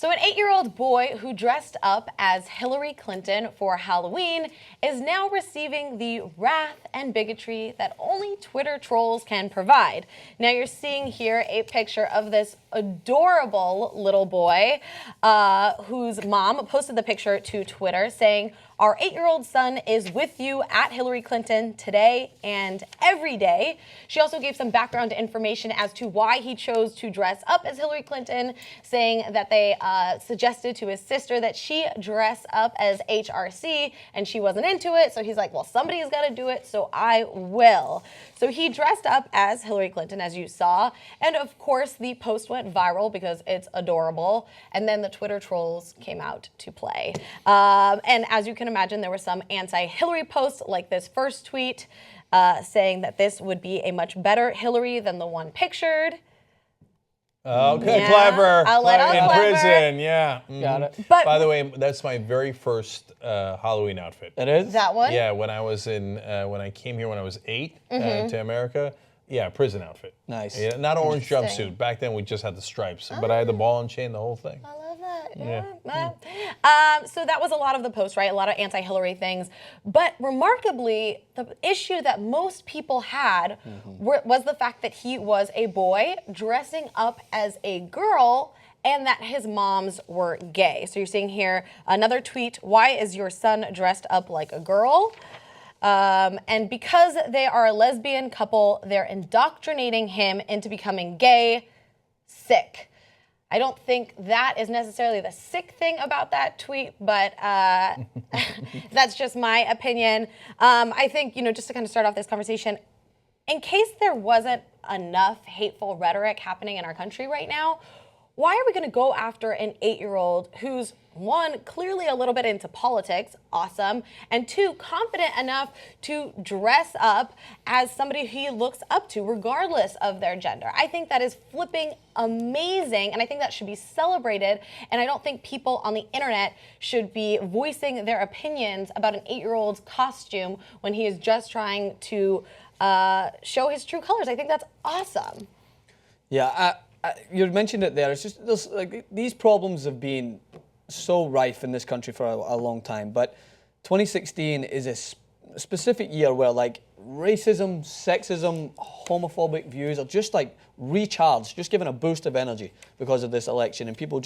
So an 8-year-old boy who dressed up as Hillary Clinton for Halloween is now receiving the wrath and bigotry that only Twitter trolls can provide. Now you're seeing here a picture of this adorable little boy whose mom posted the picture to Twitter saying, "Our 8-year-old son is with you at Hillary Clinton today and every day." She also gave some background information as to why he chose to dress up as Hillary Clinton, saying that they suggested to his sister that she dress up as HRC and she wasn't into it. So he's like, well, somebody's got to do it, so I will. So he dressed up as Hillary Clinton, as you saw. And of course, the post went viral because it's adorable. And then the Twitter trolls came out to play. And as you can imagine, there were some anti-Hillary posts like this first tweet saying that this would be a much better Hillary than the one pictured. Okay, clever. A little in clever. prison, yeah. Got it. But By the way, that's my very first Halloween outfit. It is? that one? Yeah, when I came here when I was 8 to America. Yeah, prison outfit. Nice. Yeah, not orange Interesting. jumpsuit. Back then we just had the stripes, but I had the ball and chain, the whole thing. I love that. Yeah. So that was a lot of the post, right? A lot of anti-Hillary things. But remarkably, the issue that most people had was the fact that he was a boy dressing up as a girl and that his moms were gay. So you're seeing here another tweet, "Why is your son dressed up like a girl?" And because they are a lesbian couple, they're indoctrinating him into becoming gay. Sick. I don't think that is necessarily the sick thing about that tweet, but that's just my opinion. I think, just to kind of start off this conversation, in case there wasn't enough hateful rhetoric happening in our country right now, why are we going to go after an 8-year-old who's, one, clearly a little bit into politics, awesome, and two, confident enough to dress up as somebody he looks up to, regardless of their gender? I think that is flipping amazing, and I think that should be celebrated, and I don't think people on the internet should be voicing their opinions about an 8-year-old's costume when he is just trying to show his true colors. I think that's awesome. Yeah, you mentioned it there. It's just these problems have been so rife in this country for a long time. But 2016 is a specific year where racism, sexism, homophobic views are just recharged, just given a boost of energy because of this election. And people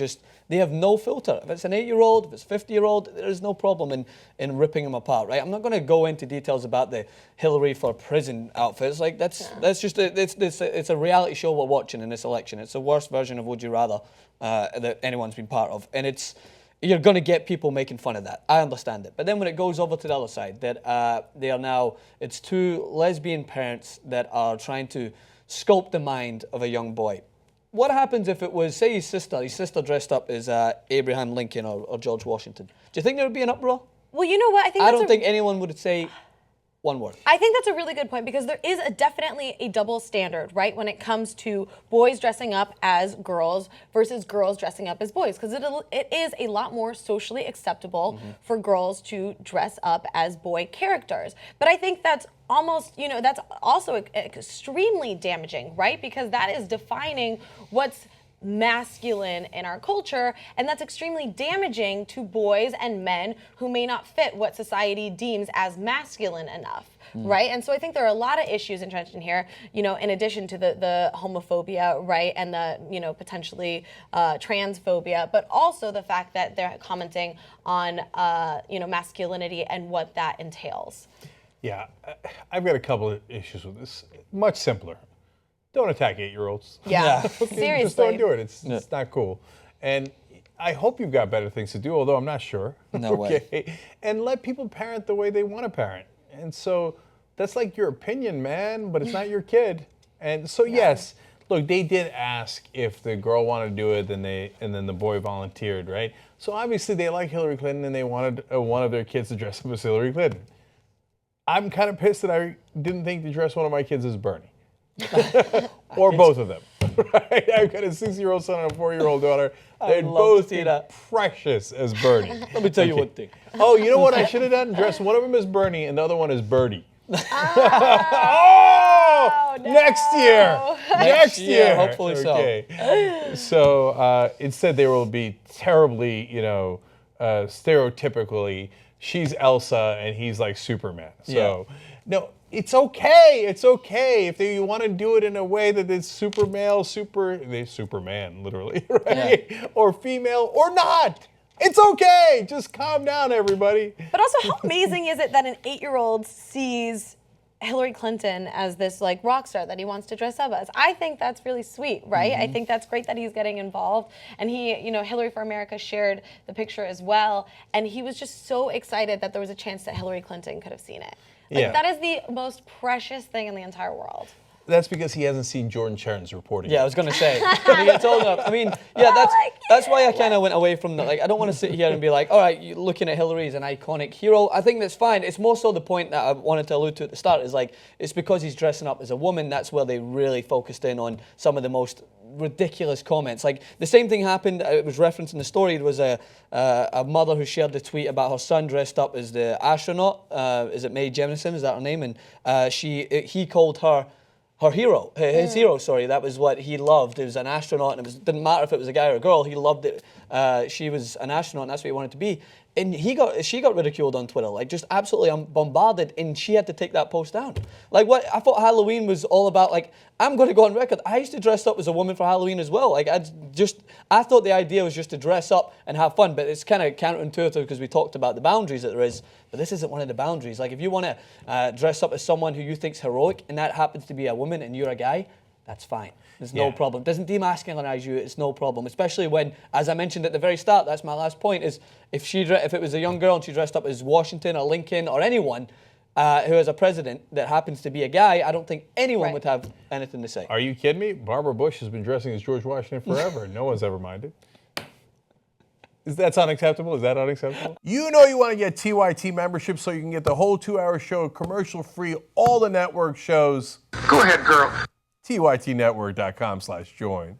they have no filter. If it's an 8-year-old, if it's a 50-year-old, there's no problem in ripping them apart, right? I'm not going to go into details about the Hillary for prison outfits. That's just it's a reality show we're watching in this election. It's the worst version of Would You Rather that anyone's been part of, and you're going to get people making fun of that. I understand it. But then when it goes over to the other side, that it's two lesbian parents that are trying to sculpt the mind of a young boy. What happens if it was, say, his sister dressed up as Abraham Lincoln or George Washington? Do you think there would be an uproar? Well, you know what? I don't think anyone would say one word. I think that's a really good point because there is definitely a double standard, right, when it comes to boys dressing up as girls versus girls dressing up as boys, because it is a lot more socially acceptable for girls to dress up as boy characters. But I think that's almost, that's also extremely damaging, right, because that is defining what's masculine in our culture, and that's extremely damaging to boys and men who may not fit what society deems as masculine enough, right? And so I think there are a lot of issues entrenched in here, in addition to the homophobia, right, and the potentially transphobia, but also the fact that they're commenting on masculinity and what that entails. Yeah, I've got a couple of issues with this. Much simpler. Don't attack 8-year-olds. Yeah, Okay, seriously. Just don't do it. It's not cool. And I hope you've got better things to do, although I'm not sure. No way. And let people parent the way they want to parent. And so that's your opinion, man, but it's not your kid. And so yes, look, they did ask if the girl wanted to do it, and then the boy volunteered, right? So obviously they like Hillary Clinton and they wanted one of their kids to dress up as Hillary Clinton. I'm kind of pissed that I didn't think to dress one of my kids as Bernie. Or both of them. Right? I've got a 6-year-old son and a 4-year-old daughter. They'd both be precious as Bernie. Let me tell you one thing. Oh, you know what I should have done? Dress one of them as Bernie and the other one as Birdie. Oh, no. Next year. Next year. Hopefully so. So it said there will be terribly, stereotypically, she's Elsa and he's like Superman. So, no, it's okay. It's okay if you want to do it in a way that it's super male, Superman, literally, right? Yeah. Or female, or not. It's okay. Just calm down, everybody. But also, how amazing is it that an 8-year-old sees Hillary Clinton as this like rock star that he wants to dress up as? I think that's really sweet, right? I think that's great that he's getting involved. And he, Hillary for America shared the picture as well. And he was just so excited that there was a chance that Hillary Clinton could have seen it. Like, that is the most precious thing in the entire world. That's because he hasn't seen Jordan Charon's reporting. Yeah, I was going to say. It's old enough. I mean, that's why I kind of went away from that. Like, I don't want to sit here and be like, all right, you're looking at Hillary as an iconic hero. I think that's fine. It's more so the point that I wanted to allude to at the start is like, it's because he's dressing up as a woman. That's where they really focused in on some of the most ridiculous comments. Like, the same thing happened, it was referenced in the story. It was a mother who shared the tweet about her son dressed up as the astronaut. Is it Mae Jemison? Is that her name? And he called her hero, his hero, sorry. That was what he loved. It was an astronaut, and didn't matter if it was a guy or a girl. He loved it. She was an astronaut, and that's what he wanted to be. And she got ridiculed on Twitter, like just absolutely bombarded, and she had to take that post down. Like, what I thought Halloween was all about. Like, I'm going to go on record. I used to dress up as a woman for Halloween as well. Like, I thought the idea was just to dress up and have fun, but it's kind of counterintuitive because we talked about the boundaries that there is. But this isn't one of the boundaries. Like, if you want to dress up as someone who you think's heroic, and that happens to be a woman, and you're a guy, that's fine. There's no problem. It doesn't demasculinize you. It's no problem. Especially when, as I mentioned at the very start, that's my last point, is if it was a young girl and she dressed up as Washington or Lincoln or anyone who is a president that happens to be a guy, I don't think anyone would have anything to say. Are you kidding me? Barbara Bush has been dressing as George Washington forever. No one's ever minded. That's unacceptable? Is that unacceptable? You know you want to get TYT membership so you can get the whole 2-hour show commercial-free, all the network shows. Go ahead, girl. TYTnetwork.com/join.